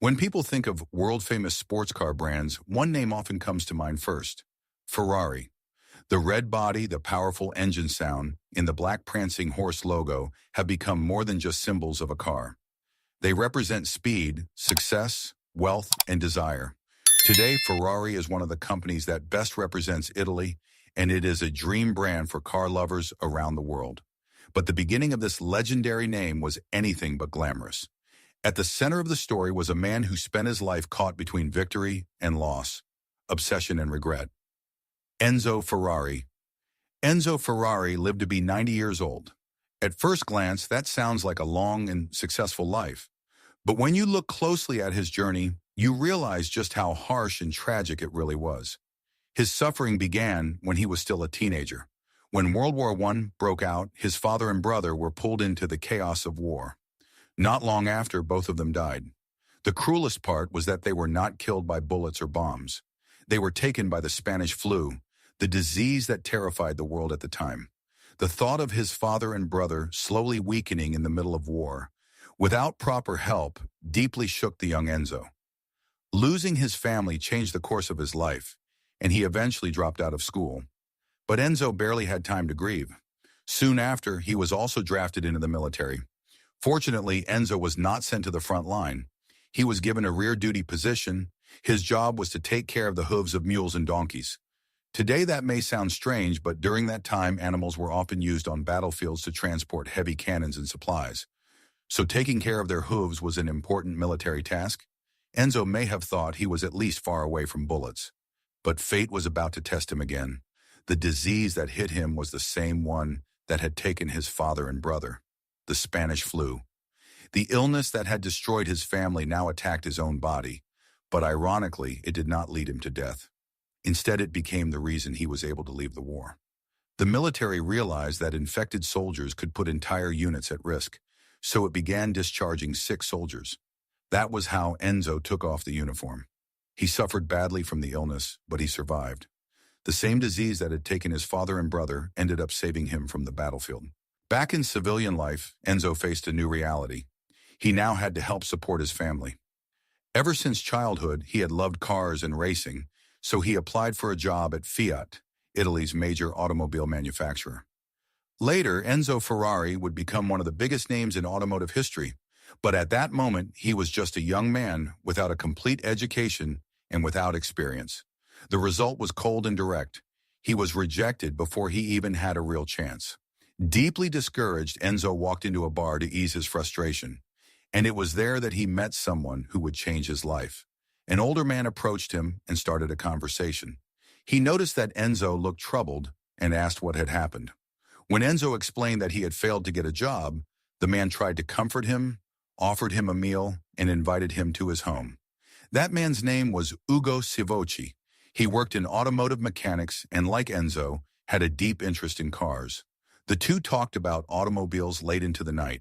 When people think of world-famous sports car brands, one name often comes to mind first: Ferrari. The red body, the powerful engine sound, and the black prancing horse logo have become more than just symbols of a car. They represent speed, success, wealth, and desire. Today, Ferrari is one of the companies that best represents Italy, and it is a dream brand for car lovers around the world. But the beginning of this legendary name was anything but glamorous. At the center of the story was a man who spent his life caught between victory and loss, obsession and regret. Enzo Ferrari. Enzo Ferrari lived to be 90 years old. At first glance, that sounds like a long and successful life. But when you look closely at his journey, you realize just how harsh and tragic it really was. His suffering began when he was still a teenager. When World War I broke out, his father and brother were pulled into the chaos of war. Not long after, both of them died. The cruelest part was that they were not killed by bullets or bombs. They were taken by the Spanish flu, the disease that terrified the world at the time. The thought of his father and brother slowly weakening in the middle of war, without proper help, deeply shook the young Enzo. Losing his family changed the course of his life, and he eventually dropped out of school. But Enzo barely had time to grieve. Soon after, he was also drafted into the military. Fortunately, Enzo was not sent to the front line. He was given a rear-duty position. His job was to take care of the hooves of mules and donkeys. Today that may sound strange, but during that time, animals were often used on battlefields to transport heavy cannons and supplies. So taking care of their hooves was an important military task. Enzo may have thought he was at least far away from bullets. But fate was about to test him again. The disease that hit him was the same one that had taken his father and brother: the Spanish flu. The illness that had destroyed his family now attacked his own body, but ironically, it did not lead him to death. Instead, it became the reason he was able to leave the war. The military realized that infected soldiers could put entire units at risk, so it began discharging sick soldiers. That was how Enzo took off the uniform. He suffered badly from the illness, but he survived. The same disease that had taken his father and brother ended up saving him from the battlefield. Back in civilian life, Enzo faced a new reality. He now had to help support his family. Ever since childhood, he had loved cars and racing, so he applied for a job at Fiat, Italy's major automobile manufacturer. Later, Enzo Ferrari would become one of the biggest names in automotive history, but at that moment, he was just a young man without a complete education and without experience. The result was cold and direct. He was rejected before he even had a real chance. Deeply discouraged, Enzo walked into a bar to ease his frustration, and it was there that he met someone who would change his life. An older man approached him and started a conversation. He noticed that Enzo looked troubled and asked what had happened. When Enzo explained that he had failed to get a job, the man tried to comfort him, offered him a meal, and invited him to his home. That man's name was Ugo Sivocci. He worked in automotive mechanics and, like Enzo, had a deep interest in cars. The two talked about automobiles late into the night.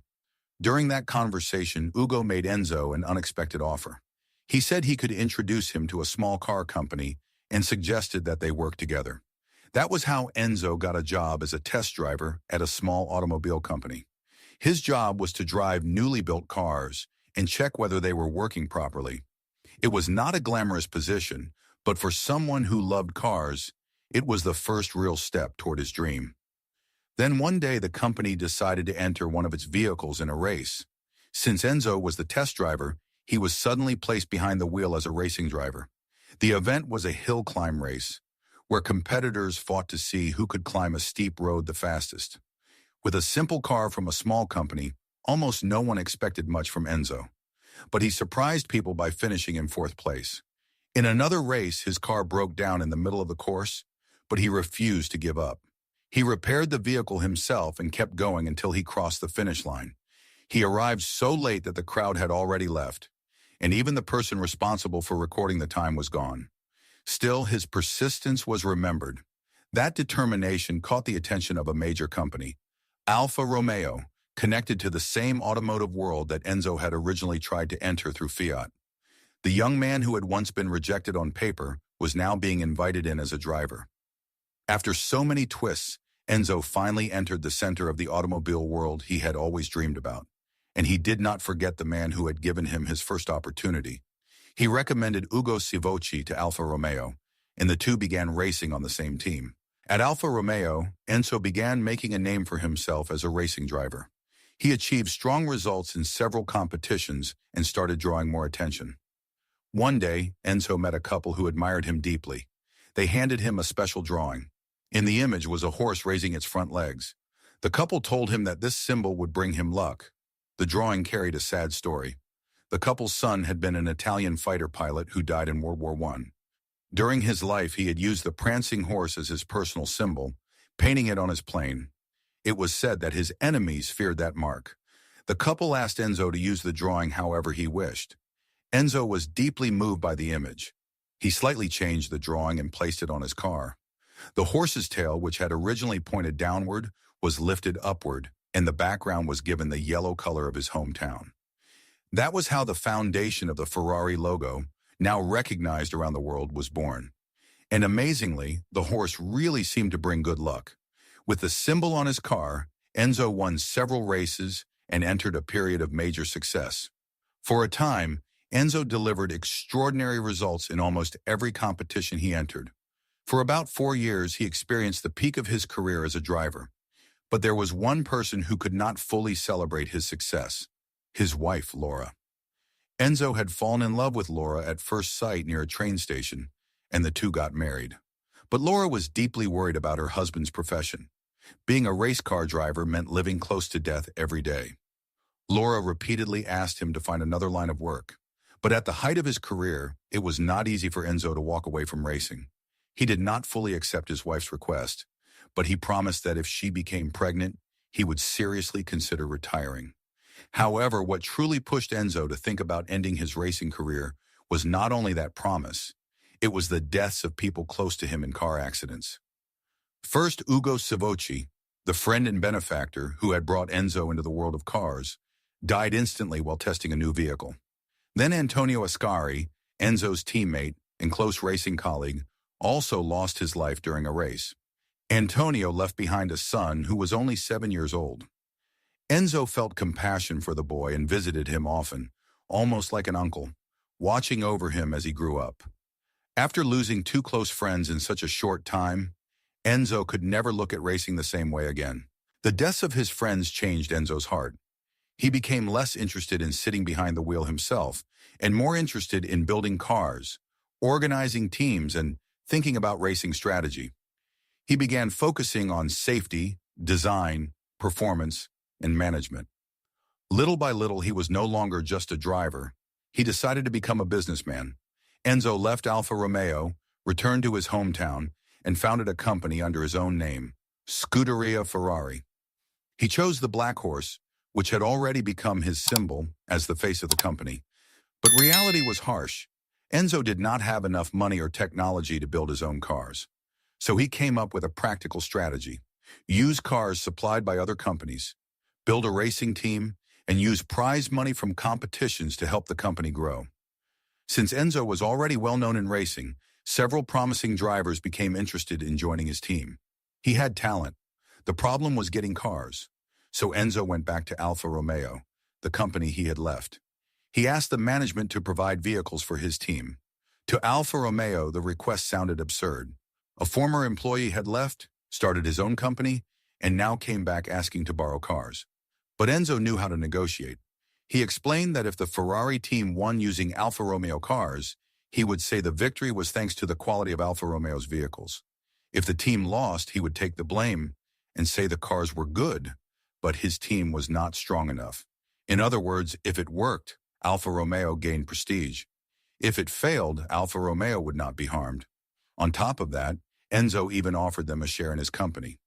During that conversation, Ugo made Enzo an unexpected offer. He said he could introduce him to a small car company and suggested that they work together. That was how Enzo got a job as a test driver at a small automobile company. His job was to drive newly built cars and check whether they were working properly. It was not a glamorous position, but for someone who loved cars, it was the first real step toward his dream. Then one day the company decided to enter one of its vehicles in a race. Since Enzo was the test driver, he was suddenly placed behind the wheel as a racing driver. The event was a hill climb race, where competitors fought to see who could climb a steep road the fastest. With a simple car from a small company, almost no one expected much from Enzo. But he surprised people by finishing in fourth place. In another race, his car broke down in the middle of the course, but he refused to give up. He repaired the vehicle himself and kept going until he crossed the finish line. He arrived so late that the crowd had already left, and even the person responsible for recording the time was gone. Still, his persistence was remembered. That determination caught the attention of a major company, Alfa Romeo, connected to the same automotive world that Enzo had originally tried to enter through Fiat. The young man who had once been rejected on paper was now being invited in as a driver. After so many twists, Enzo finally entered the center of the automobile world he had always dreamed about, and he did not forget the man who had given him his first opportunity. He recommended Ugo Savocci to Alfa Romeo, and the two began racing on the same team. At Alfa Romeo, Enzo began making a name for himself as a racing driver. He achieved strong results in several competitions and started drawing more attention. One day, Enzo met a couple who admired him deeply. They handed him a special drawing. In the image was a horse raising its front legs. The couple told him that this symbol would bring him luck. The drawing carried a sad story. The couple's son had been an Italian fighter pilot who died in World War I. During his life, he had used the prancing horse as his personal symbol, painting it on his plane. It was said that his enemies feared that mark. The couple asked Enzo to use the drawing however he wished. Enzo was deeply moved by the image. He slightly changed the drawing and placed it on his car. The horse's tail, which had originally pointed downward, was lifted upward, and the background was given the yellow color of his hometown. That was how the foundation of the Ferrari logo, now recognized around the world, was born. And amazingly, the horse really seemed to bring good luck. With the symbol on his car, Enzo won several races and entered a period of major success. For a time, Enzo delivered extraordinary results in almost every competition he entered. For about 4 years, he experienced the peak of his career as a driver. But there was one person who could not fully celebrate his success: his wife, Laura. Enzo had fallen in love with Laura at first sight near a train station, and the two got married. But Laura was deeply worried about her husband's profession. Being a race car driver meant living close to death every day. Laura repeatedly asked him to find another line of work. But at the height of his career, it was not easy for Enzo to walk away from racing. He did not fully accept his wife's request, but he promised that if she became pregnant, he would seriously consider retiring. However, what truly pushed Enzo to think about ending his racing career was not only that promise, it was the deaths of people close to him in car accidents. First, Ugo Savocci, the friend and benefactor who had brought Enzo into the world of cars, died instantly while testing a new vehicle. Then Antonio Ascari, Enzo's teammate and close racing colleague, also lost his life during a race. Antonio left behind a son who was only 7 years old. Enzo felt compassion for the boy and visited him often, almost like an uncle, watching over him as he grew up. After losing 2 close friends in such a short time, Enzo could never look at racing the same way again. The deaths of his friends changed Enzo's heart. He became less interested in sitting behind the wheel himself and more interested in building cars, organizing teams, and thinking about racing strategy. He began focusing on safety, design, performance, and management. Little by little, he was no longer just a driver. He decided to become a businessman. Enzo left Alfa Romeo, returned to his hometown, and founded a company under his own name, Scuderia Ferrari. He chose the black horse, which had already become his symbol, as the face of the company. But reality was harsh. Enzo did not have enough money or technology to build his own cars. So he came up with a practical strategy: use cars supplied by other companies, build a racing team, and use prize money from competitions to help the company grow. Since Enzo was already well known in racing, several promising drivers became interested in joining his team. He had talent. The problem was getting cars. So Enzo went back to Alfa Romeo, the company he had left. He asked the management to provide vehicles for his team. To Alfa Romeo, the request sounded absurd. A former employee had left, started his own company, and now came back asking to borrow cars. But Enzo knew how to negotiate. He explained that if the Ferrari team won using Alfa Romeo cars, he would say the victory was thanks to the quality of Alfa Romeo's vehicles. If the team lost, he would take the blame and say the cars were good, but his team was not strong enough. In other words, if it worked, Alfa Romeo gained prestige. If it failed, Alfa Romeo would not be harmed. On top of that, Enzo even offered them a share in his company.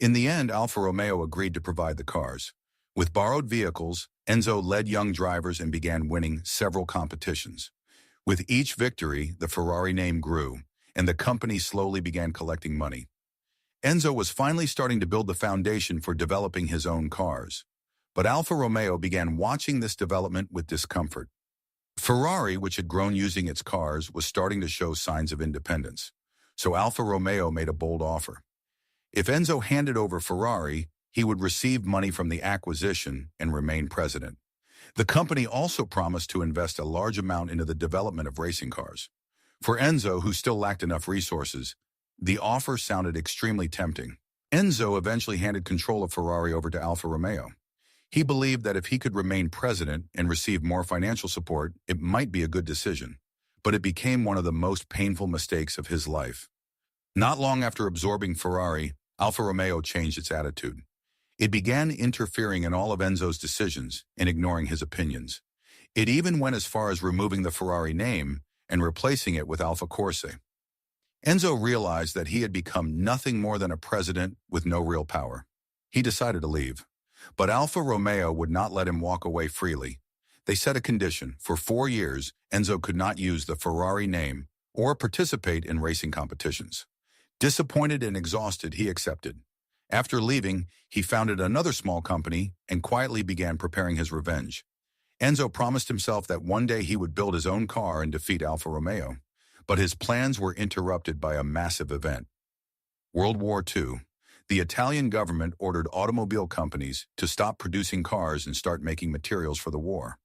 In the end, Alfa Romeo agreed to provide the cars. With borrowed vehicles, Enzo led young drivers and began winning several competitions. With each victory, the Ferrari name grew, and the company slowly began collecting money. Enzo was finally starting to build the foundation for developing his own cars. But Alfa Romeo began watching this development with discomfort. Ferrari, which had grown using its cars, was starting to show signs of independence. So Alfa Romeo made a bold offer. If Enzo handed over Ferrari, he would receive money from the acquisition and remain president. The company also promised to invest a large amount into the development of racing cars. For Enzo, who still lacked enough resources, the offer sounded extremely tempting. Enzo eventually handed control of Ferrari over to Alfa Romeo. He believed that if he could remain president and receive more financial support, it might be a good decision. But it became one of the most painful mistakes of his life. Not long after absorbing Ferrari, Alfa Romeo changed its attitude. It began interfering in all of Enzo's decisions and ignoring his opinions. It even went as far as removing the Ferrari name and replacing it with Alfa Corse. Enzo realized that he had become nothing more than a president with no real power. He decided to leave. But Alfa Romeo would not let him walk away freely. They set a condition. For 4 years, Enzo could not use the Ferrari name or participate in racing competitions. Disappointed and exhausted, he accepted. After leaving, he founded another small company and quietly began preparing his revenge. Enzo promised himself that one day he would build his own car and defeat Alfa Romeo. But his plans were interrupted by a massive event. World War II. The Italian government ordered automobile companies to stop producing cars and start making materials for the war.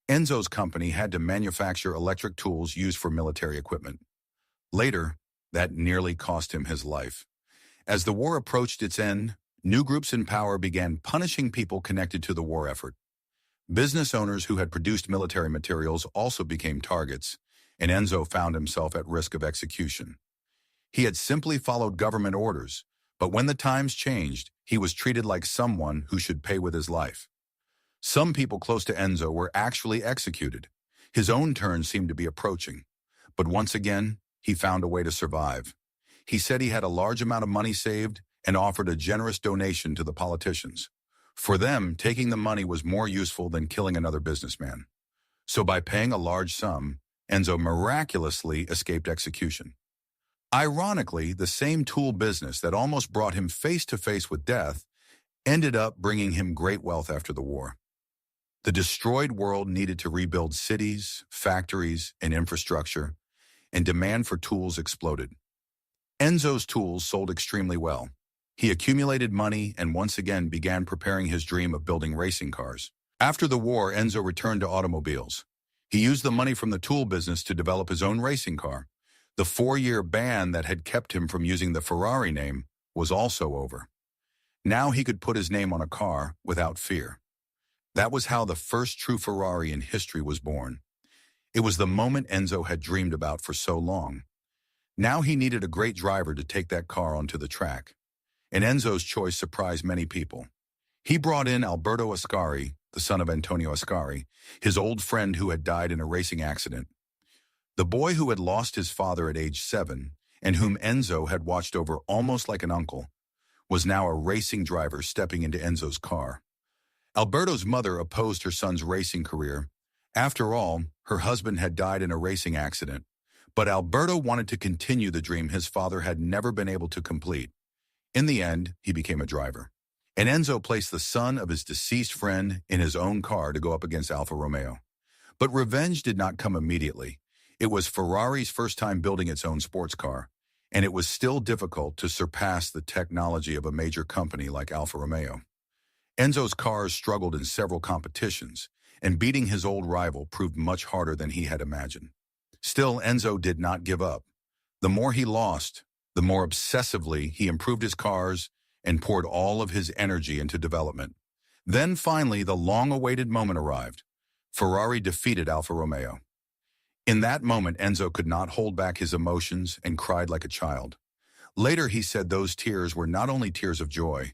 Enzo's company had to manufacture electric tools used for military equipment. Later, that nearly cost him his life. As the war approached its end, new groups in power began punishing people connected to the war effort. Business owners who had produced military materials also became targets, and Enzo found himself at risk of execution. He had simply followed government orders, but when the times changed, he was treated like someone who should pay with his life. Some people close to Enzo were actually executed. His own turn seemed to be approaching. But once again, he found a way to survive. He said he had a large amount of money saved and offered a generous donation to the politicians. For them, taking the money was more useful than killing another businessman. So by paying a large sum, Enzo miraculously escaped execution. Ironically, the same tool business that almost brought him face-to-face with death ended up bringing him great wealth after the war. The destroyed world needed to rebuild cities, factories, and infrastructure, and demand for tools exploded. Enzo's tools sold extremely well. He accumulated money and once again began preparing his dream of building racing cars. After the war, Enzo returned to automobiles. He used the money from the tool business to develop his own racing car. The 4-year ban that had kept him from using the Ferrari name was also over. Now he could put his name on a car without fear. That was how the first true Ferrari in history was born. It was the moment Enzo had dreamed about for so long. Now he needed a great driver to take that car onto the track. And Enzo's choice surprised many people. He brought in Alberto Ascari, the son of Antonio Ascari, his old friend who had died in a racing accident. The boy who had lost his father at age 7, and whom Enzo had watched over almost like an uncle, was now a racing driver stepping into Enzo's car. Alberto's mother opposed her son's racing career. After all, her husband had died in a racing accident. But Alberto wanted to continue the dream his father had never been able to complete. In the end, he became a driver. And Enzo placed the son of his deceased friend in his own car to go up against Alfa Romeo. But revenge did not come immediately. It was Ferrari's first time building its own sports car, and it was still difficult to surpass the technology of a major company like Alfa Romeo. Enzo's cars struggled in several competitions, and beating his old rival proved much harder than he had imagined. Still, Enzo did not give up. The more he lost, the more obsessively he improved his cars and poured all of his energy into development. Then finally, the long-awaited moment arrived. Ferrari defeated Alfa Romeo. In that moment, Enzo could not hold back his emotions and cried like a child. Later, he said those tears were not only tears of joy,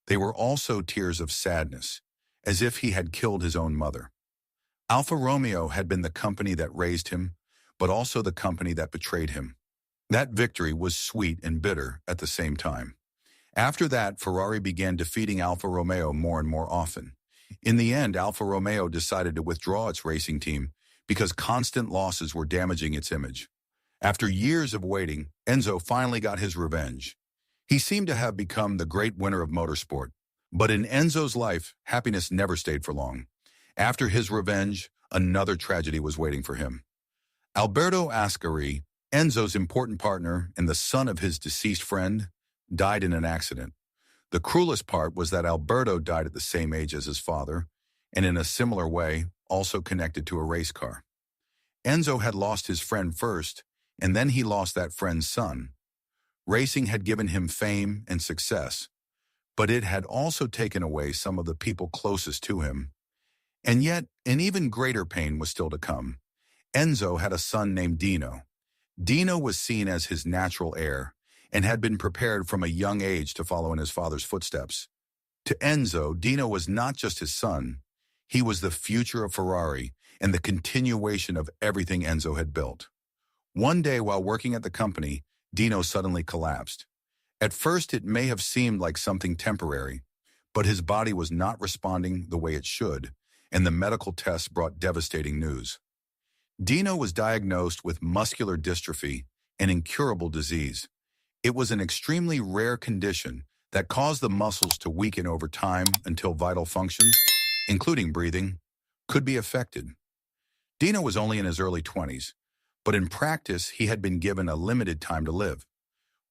they were also tears of sadness, as if he had killed his own mother. Alfa Romeo had been the company that raised him, but also the company that betrayed him. That victory was sweet and bitter at the same time. After that, Ferrari began defeating Alfa Romeo more and more often. In the end, Alfa Romeo decided to withdraw its racing team because constant losses were damaging its image. After years of waiting, Enzo finally got his revenge. He seemed to have become the great winner of motorsport. But in Enzo's life, happiness never stayed for long. After his revenge, another tragedy was waiting for him. Alberto Ascari, Enzo's important partner and the son of his deceased friend, died in an accident. The cruelest part was that Alberto died at the same age as his father, and in a similar way, also connected to a race car. Enzo had lost his friend first, and then he lost that friend's son. Racing had given him fame and success, but it had also taken away some of the people closest to him. And yet, an even greater pain was still to come. Enzo had a son named Dino. Dino was seen as his natural heir and had been prepared from a young age to follow in his father's footsteps. To Enzo, Dino was not just his son. He was the future of Ferrari and the continuation of everything Enzo had built. One day while working at the company, Dino suddenly collapsed. At first, it may have seemed like something temporary, but his body was not responding the way it should, and the medical tests brought devastating news. Dino was diagnosed with muscular dystrophy, an incurable disease. It was an extremely rare condition that caused the muscles to weaken over time until vital functions, including breathing, could be affected. Dino was only in his early 20s, but in practice he had been given a limited time to live.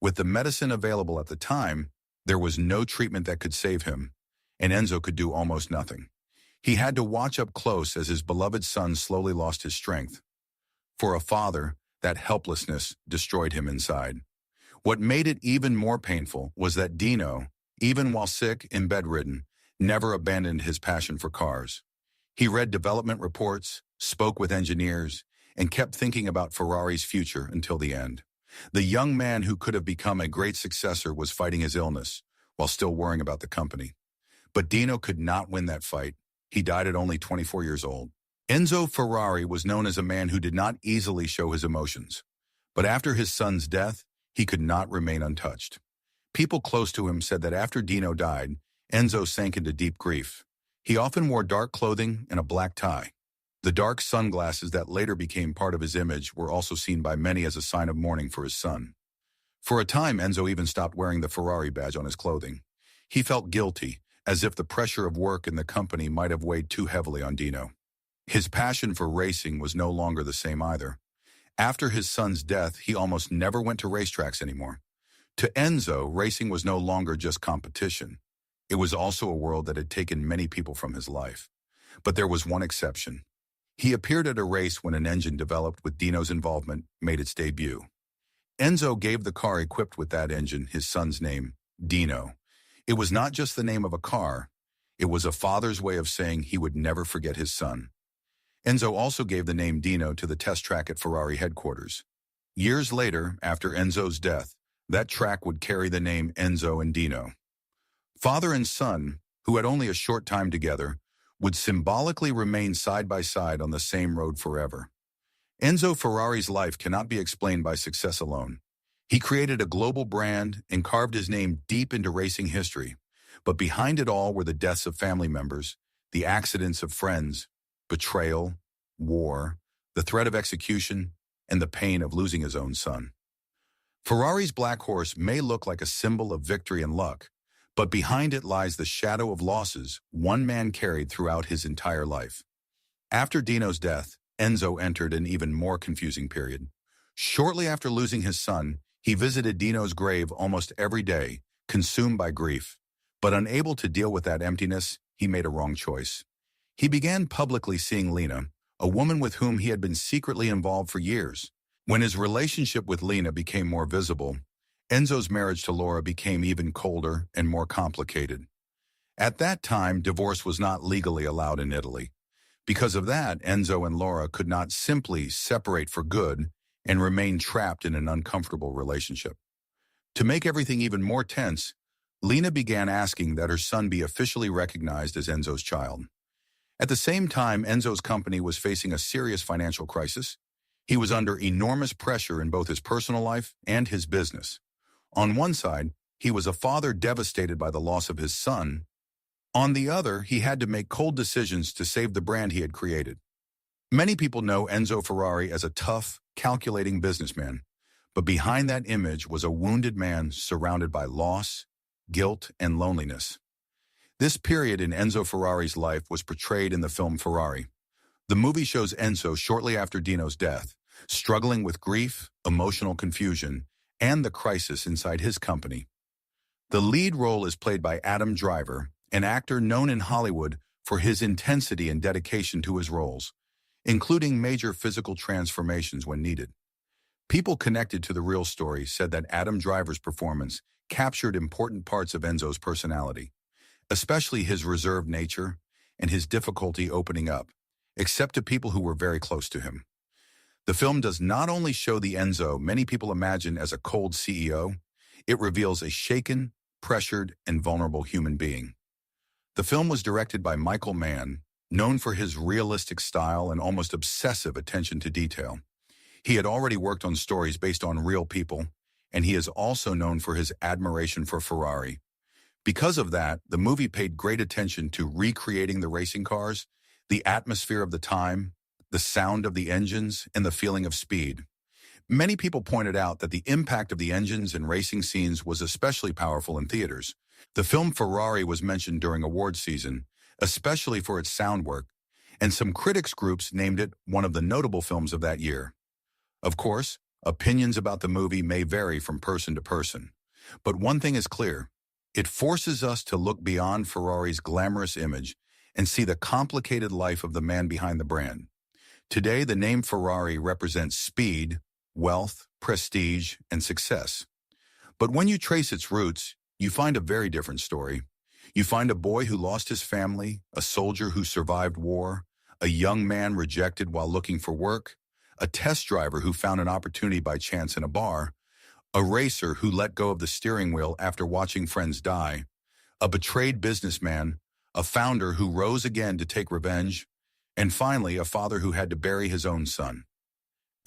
With the medicine available at the time, there was no treatment that could save him, and Enzo could do almost nothing. He had to watch up close as his beloved son slowly lost his strength. For a father, that helplessness destroyed him inside. What made it even more painful was that Dino, even while sick and bedridden, never abandoned his passion for cars. He read development reports, spoke with engineers, and kept thinking about Ferrari's future until the end. The young man who could have become a great successor was fighting his illness, while still worrying about the company. But Dino could not win that fight. He died at only 24 years old. Enzo Ferrari was known as a man who did not easily show his emotions. But after his son's death, he could not remain untouched. People close to him said that after Dino died, Enzo sank into deep grief. He often wore dark clothing and a black tie. The dark sunglasses that later became part of his image were also seen by many as a sign of mourning for his son. For a time, Enzo even stopped wearing the Ferrari badge on his clothing. He felt guilty, as if the pressure of work in the company might have weighed too heavily on Dino. His passion for racing was no longer the same either. After his son's death, he almost never went to racetracks anymore. To Enzo, racing was no longer just competition. It was also a world that had taken many people from his life. But there was one exception. He appeared at a race when an engine developed with Dino's involvement made its debut. Enzo gave the car equipped with that engine his son's name, Dino. It was not just the name of a car. It was a father's way of saying he would never forget his son. Enzo also gave the name Dino to the test track at Ferrari headquarters. Years later, after Enzo's death, that track would carry the name Enzo and Dino. Father and son, who had only a short time together, would symbolically remain side by side on the same road forever. Enzo Ferrari's life cannot be explained by success alone. He created a global brand and carved his name deep into racing history. But behind it all were the deaths of family members, the accidents of friends, betrayal, war, the threat of execution, and the pain of losing his own son. Ferrari's black horse may look like a symbol of victory and luck, but behind it lies the shadow of losses one man carried throughout his entire life. After Dino's death, Enzo entered an even more confusing period. Shortly after losing his son, he visited Dino's grave almost every day, consumed by grief. But unable to deal with that emptiness, he made a wrong choice. He began publicly seeing Lena, a woman with whom he had been secretly involved for years. When his relationship with Lena became more visible, Enzo's marriage to Laura became even colder and more complicated. At that time, divorce was not legally allowed in Italy. Because of that, Enzo and Laura could not simply separate for good and remain trapped in an uncomfortable relationship. To make everything even more tense, Lena began asking that her son be officially recognized as Enzo's child. At the same time, Enzo's company was facing a serious financial crisis. He was under enormous pressure in both his personal life and his business. On one side, he was a father devastated by the loss of his son. On the other, he had to make cold decisions to save the brand he had created. Many people know Enzo Ferrari as a tough, calculating businessman, but behind that image was a wounded man surrounded by loss, guilt, and loneliness. This period in Enzo Ferrari's life was portrayed in the film Ferrari. The movie shows Enzo shortly after Dino's death, struggling with grief, emotional confusion, and the crisis inside his company. The lead role is played by Adam Driver, an actor known in Hollywood for his intensity and dedication to his roles, including major physical transformations when needed. People connected to the real story said that Adam Driver's performance captured important parts of Enzo's personality, especially his reserved nature and his difficulty opening up, except to people who were very close to him. The film does not only show the Enzo many people imagine as a cold CEO, it reveals a shaken, pressured, and vulnerable human being. The film was directed by Michael Mann, known for his realistic style and almost obsessive attention to detail. He had already worked on stories based on real people, and he is also known for his admiration for Ferrari. Because of that, the movie paid great attention to recreating the racing cars, the atmosphere of the time, the sound of the engines, and the feeling of speed. Many people pointed out that the impact of the engines and racing scenes was especially powerful in theaters. The film Ferrari was mentioned during awards season, especially for its sound work, and some critics groups named it one of the notable films of that year. Of course, opinions about the movie may vary from person to person, but one thing is clear. It forces us to look beyond Ferrari's glamorous image and see the complicated life of the man behind the brand. Today, the name Ferrari represents speed, wealth, prestige, and success. But when you trace its roots, you find a very different story. You find a boy who lost his family, a soldier who survived war, a young man rejected while looking for work, a test driver who found an opportunity by chance in a bar, a racer who let go of the steering wheel after watching friends die, a betrayed businessman, a founder who rose again to take revenge, and finally, a father who had to bury his own son.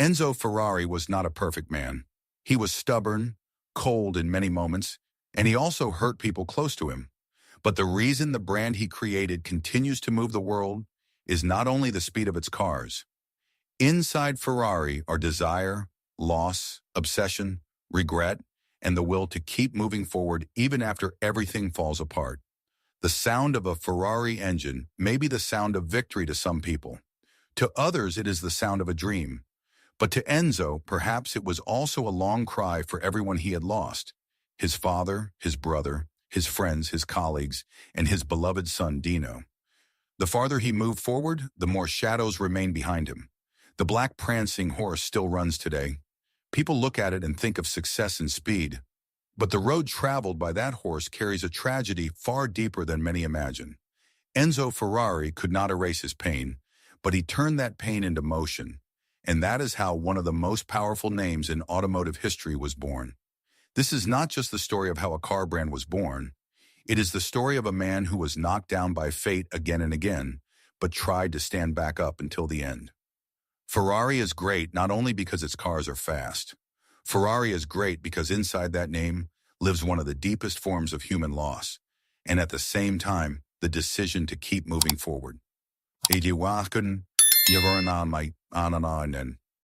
Enzo Ferrari was not a perfect man. He was stubborn, cold in many moments, and he also hurt people close to him. But the reason the brand he created continues to move the world is not only the speed of its cars. Inside Ferrari are desire, loss, obsession, regret, and the will to keep moving forward even after everything falls apart. The sound of a Ferrari engine may be the sound of victory to some people. To others, it is the sound of a dream. But to Enzo, perhaps it was also a long cry for everyone he had lost: his father, his brother, his friends, his colleagues, and his beloved son, Dino. The farther he moved forward, the more shadows remained behind him. The black prancing horse still runs today. People look at it and think of success and speed. But the road traveled by that horse carries a tragedy far deeper than many imagine. Enzo Ferrari could not erase his pain, but he turned that pain into motion. And that is how one of the most powerful names in automotive history was born. This is not just the story of how a car brand was born. It is the story of a man who was knocked down by fate again and again, but tried to stand back up until the end. Ferrari is great not only because its cars are fast. Ferrari is great because inside that name lives one of the deepest forms of human loss, and at the same time, the decision to keep moving forward. Idiwakan, Yavarana, my Anananen.